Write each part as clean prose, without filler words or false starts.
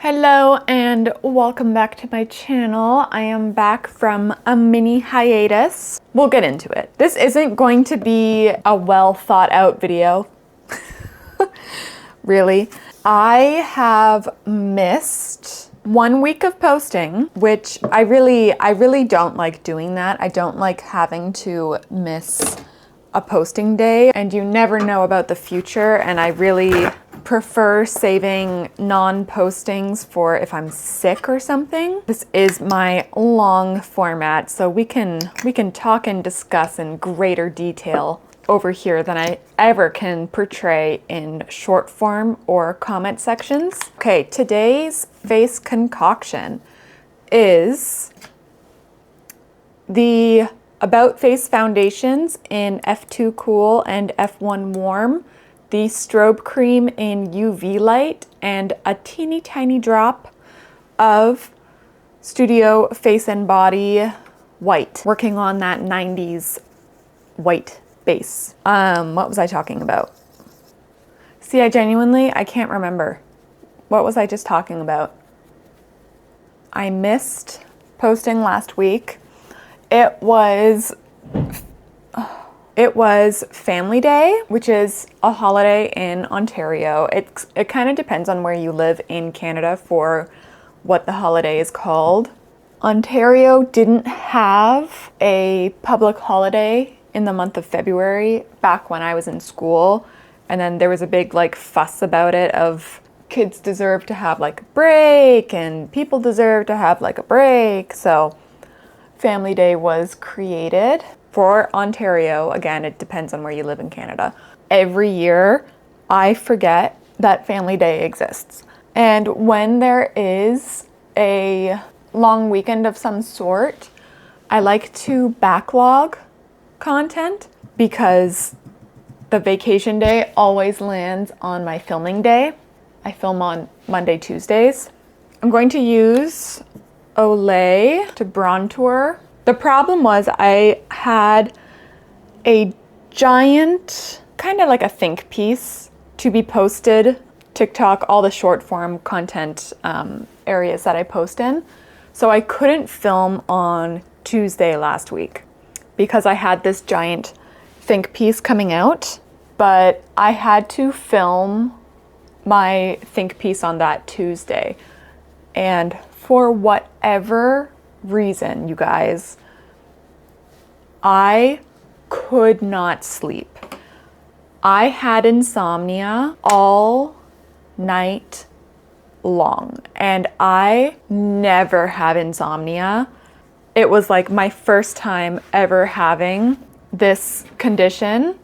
Hello and welcome back to my channel. I am back from a mini hiatus. We'll get into it. This isn't going to be a well thought out video. Really. I have missed 1 week of posting, which I really don't like doing that. I don't like having to miss a posting day, and you never know about the future, and I really prefer saving non-postings for if I'm sick or something. This is my long format, so we can talk and discuss in greater detail over here than I ever can portray in short form or comment sections. Okay, today's face concoction is the About Face foundations in F2 Cool and F1 Warm, the Strobe cream in UVlite, and a teeny tiny drop of Studio Face and Body White, working on that 90s white base. What was I talking about? See, I can't remember. What was I just talking about? I missed posting last week. It was Family Day, which is a holiday in Ontario. It kind of depends on where you live in Canada for what the holiday is called. Ontario didn't have a public holiday in the month of February back when I was in school, and then there was a big fuss about it of kids deserve to have a break and people deserve to have a break. So Family Day was created for Ontario. Again, it depends on where you live in Canada. Every year, I forget that Family Day exists. And when there is a long weekend of some sort, I like to backlog content because the vacation day always lands on my filming day. I film on Monday, Tuesdays. I'm going to use Olay to Brontour. The problem was I had a giant, kind of like a think piece to be posted, TikTok, all the short form content areas that I post in. So I couldn't film on Tuesday last week because I had this giant think piece coming out, but I had to film my think piece on that Tuesday. And for whatever reason, you guys, I could not sleep. I had insomnia all night long, and I never have insomnia. It was my first time ever having this condition.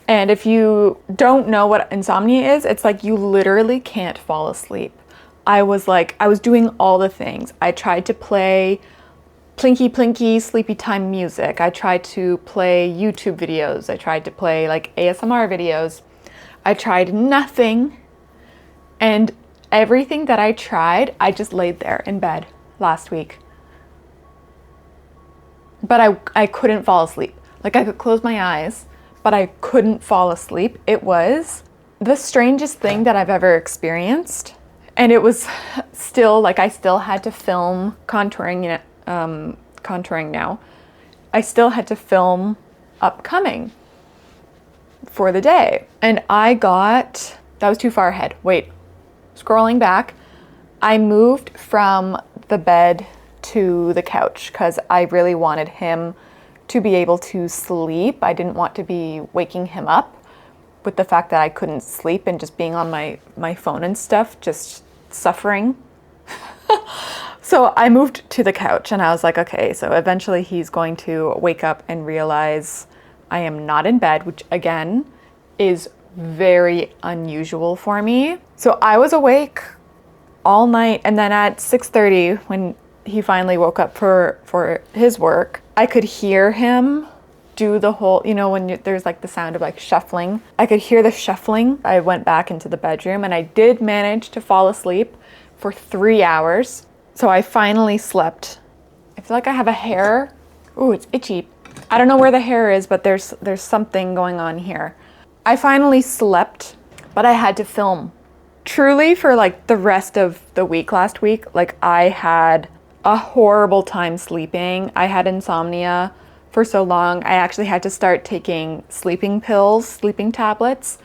And if you don't know what insomnia is, it's you literally can't fall asleep. I was doing all the things. I tried to play plinky plinky sleepy time music. I tried to play YouTube videos. I tried to play ASMR videos. I tried nothing. And everything that I tried, I just laid there in bed last week. But I couldn't fall asleep. I could close my eyes, but I couldn't fall asleep. It was the strangest thing that I've ever experienced. And it was still I still had to film contouring, contouring now. I still had to film upcoming for the day. And that was too far ahead. Wait, scrolling back, I moved from the bed to the couch because I really wanted him to be able to sleep. I didn't want to be waking him up with the fact that I couldn't sleep and just being on my phone and stuff, just suffering. So I moved to the couch and I was okay, so eventually he's going to wake up and realize I am not in bed, which again is very unusual for me. So I was awake all night, and then at 6:30 when he finally woke up for his work, I could hear him do the whole, when there's the sound of shuffling. I could hear the shuffling. I went back into the bedroom and I did manage to fall asleep for 3 hours. So I finally slept. I feel I have a hair. Ooh, it's itchy. I don't know where the hair is, but there's something going on here. I finally slept, but I had to film truly for like the rest of the week last week, like I had a horrible time sleeping. I had insomnia for so long. I actually had to start taking sleeping pills, sleeping tablets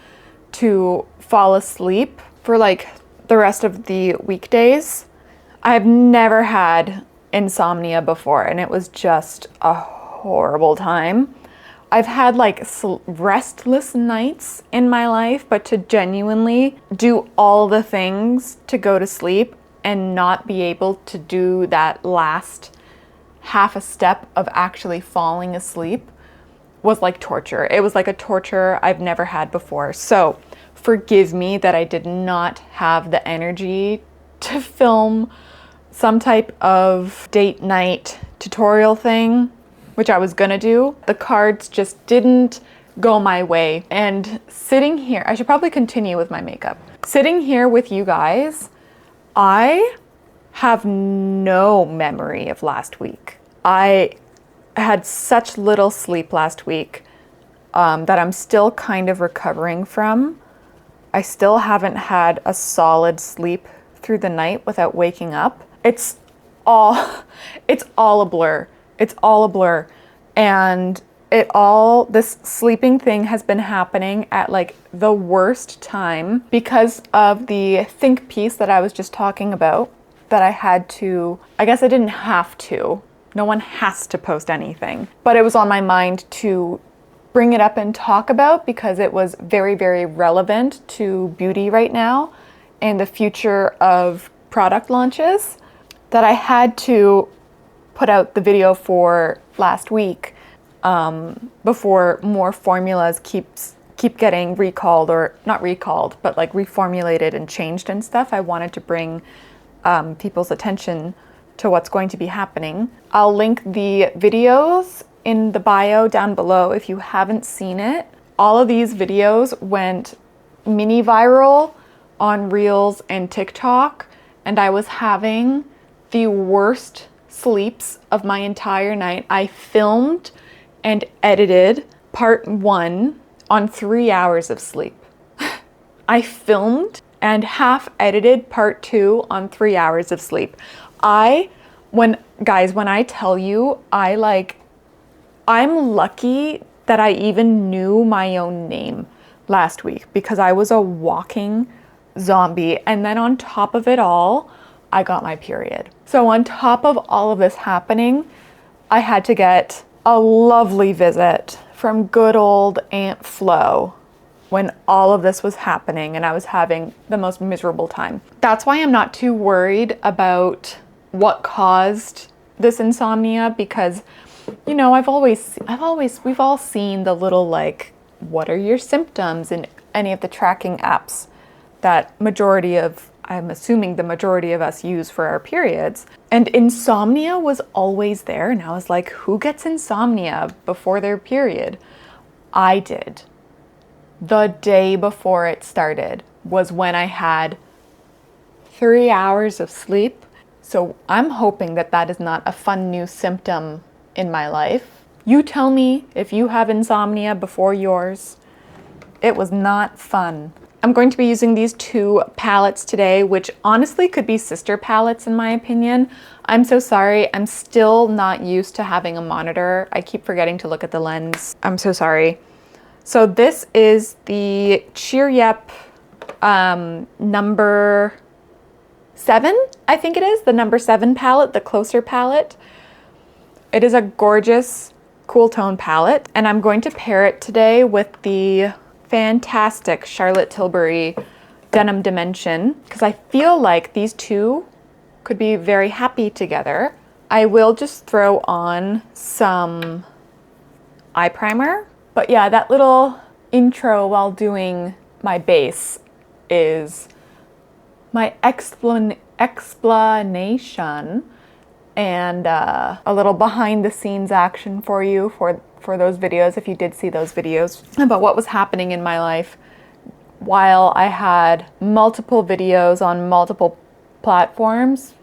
to fall asleep for like the rest of the weekdays. I've never had insomnia before, and it was just a horrible time. I've had like restless nights in my life, but to genuinely do all the things to go to sleep and not be able to do that last half a step of actually falling asleep was like torture. It was like a torture I've never had before. So forgive me that I did not have the energy to film some type of date night tutorial thing, which I was gonna do. The cards just didn't go my way. And sitting here, I should probably continue with my makeup. Sitting here with you guys, I have no memory of last week. I had such little sleep last week that I'm still kind of recovering from. I still haven't had a solid sleep through the night without waking up. It's all a blur. It's all a blur. And this sleeping thing has been happening at like the worst time because of the think piece that I was just talking about, that I had to, I guess I didn't have to. No one has to post anything, but it was on my mind to bring it up and talk about because it was very, very relevant to beauty right now and the future of product launches, that I had to put out the video for last week before more formulas keep getting recalled, or not recalled, but like reformulated and changed and stuff. I wanted to bring people's attention to what's going to be happening. I'll link the videos in the bio down below if you haven't seen it. All of these videos went mini viral on Reels and TikTok, and I was having the worst sleeps of my entire night. I filmed and edited part 1 on 3 hours of sleep. I filmed and half edited part 2 on 3 hours of sleep. When I tell you, I'm lucky that I even knew my own name last week, because I was a walking zombie. And then on top of it all, I got my period. So on top of all of this happening, I had to get a lovely visit from good old Aunt Flo when all of this was happening and I was having the most miserable time. That's why I'm not too worried about what caused this insomnia, because you know, we've all seen the little like, what are your symptoms in any of the tracking apps that I'm assuming the majority of us use for our periods. And insomnia was always there. And I was like, who gets insomnia before their period? I did. The day before it started was when I had 3 hours of sleep. So I'm hoping that that is not a fun new symptom in my life. You tell me if you have insomnia before yours. It was not fun. I'm going to be using these 2 palettes today, which honestly could be sister palettes in my opinion. I'm so sorry. I'm still not used to having a monitor. I keep forgetting to look at the lens. I'm so sorry. So this is the Cheer Up number 7, I think it is, the number 7 palette, the Closer palette. It is a gorgeous cool tone palette, and I'm going to pair it today with the fantastic Charlotte Tilbury Denim Dimension, because I feel like these 2 could be very happy together. I will just throw on some eye primer, but yeah, that little intro while doing my base is my explanation and a little behind the scenes action for you for those videos, if you did see those videos, about what was happening in my life while I had multiple videos on multiple platforms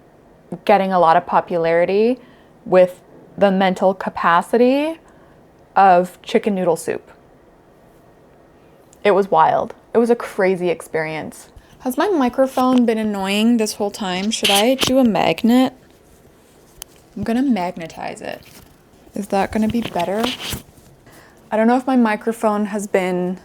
getting a lot of popularity with the mental capacity of chicken noodle soup. It was wild. It was a crazy experience. Has my microphone been annoying this whole time? Should I do a magnet? I'm gonna magnetize it. Is that gonna be better? I don't know if my microphone has been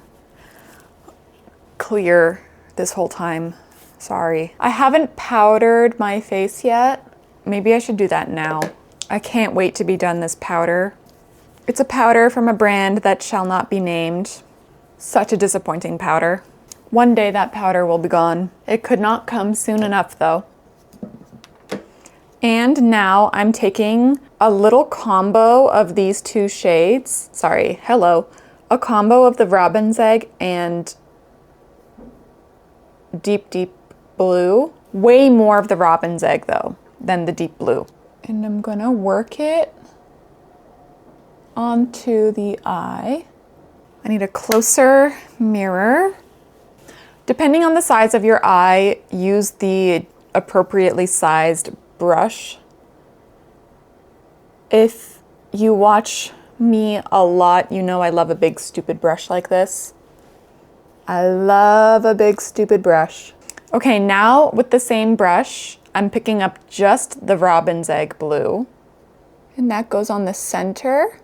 clear this whole time. Sorry. I haven't powdered my face yet. Maybe I should do that now. I can't wait to be done this powder. It's a powder from a brand that shall not be named. Such a disappointing powder. One day that powder will be gone. It could not come soon enough though. And now I'm taking a little combo of these two shades. Sorry, hello. A combo of the robin's egg and deep, deep blue. Way more of the robin's egg though than the deep blue. And I'm gonna work it onto the eye. I need a closer mirror. Depending on the size of your eye, use the appropriately sized brush. If you watch me a lot, you know I love a big stupid brush like this. I love a big stupid brush. Okay, now with the same brush, I'm picking up just the robin's egg blue. And that goes on the center.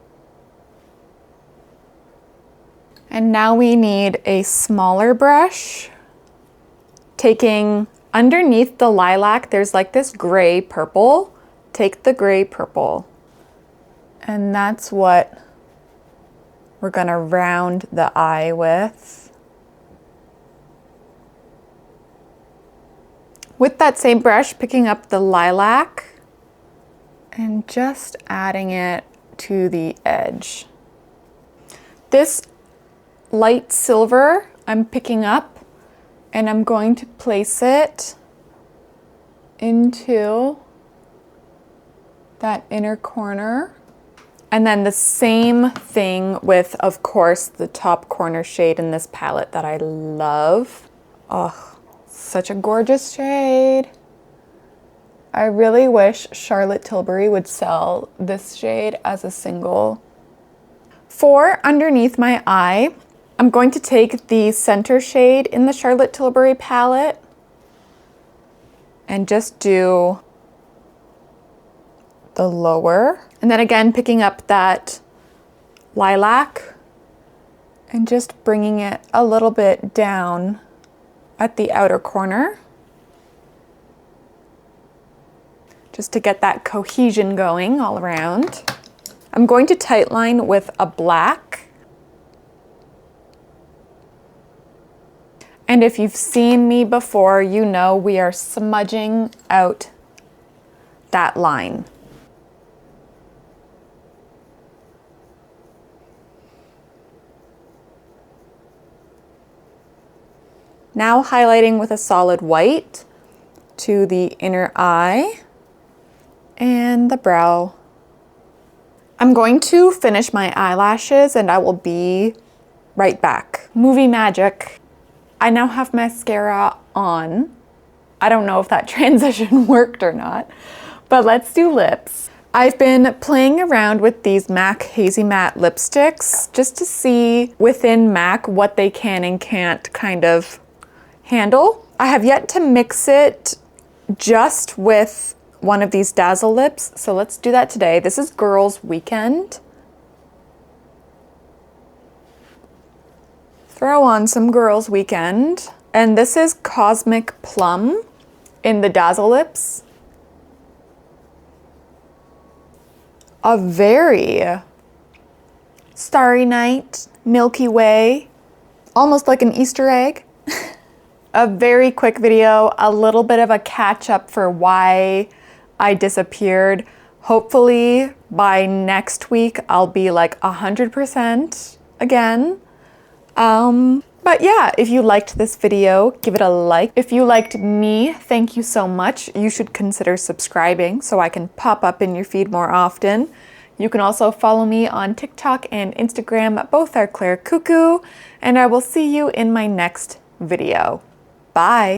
And now we need a smaller brush. Taking underneath the lilac, there's like this gray purple. Take the gray purple. And that's what we're gonna round the eye with. With that same brush, picking up the lilac and just adding it to the edge. This light silver I'm picking up and I'm going to place it into that inner corner. And then the same thing with, of course, the top corner shade in this palette that I love. Oh, such a gorgeous shade. I really wish Charlotte Tilbury would sell this shade as a single. For underneath my eye, I'm going to take the center shade in the Charlotte Tilbury palette and just do the lower. And then again, picking up that lilac and just bringing it a little bit down at the outer corner, just to get that cohesion going all around. I'm going to tightline with a black. And if you've seen me before, you know we are smudging out that line. Now highlighting with a solid white to the inner eye and the brow. I'm going to finish my eyelashes and I will be right back. Movie magic. I now have mascara on. I don't know if that transition worked or not, but let's do lips. I've been playing around with these MAC Hazy Matte lipsticks just to see within MAC what they can and can't kind of handle. I have yet to mix it just with one of these Dazzle lips, so let's do that today. This is Girls Weekend. Throw on some Girls Weekend. And this is Cosmic Plum in the Dazzle lips. A very starry night, Milky Way, almost like an Easter egg. A very quick video, a little bit of a catch up for why I disappeared. Hopefully by next week, I'll be like 100% again. But yeah, if you liked this video, give it a like. If you liked me, thank you so much. You should consider subscribing so I can pop up in your feed more often. You can also follow me on TikTok and Instagram. Both are Claire Cuckoo, and I will see you in my next video. Bye.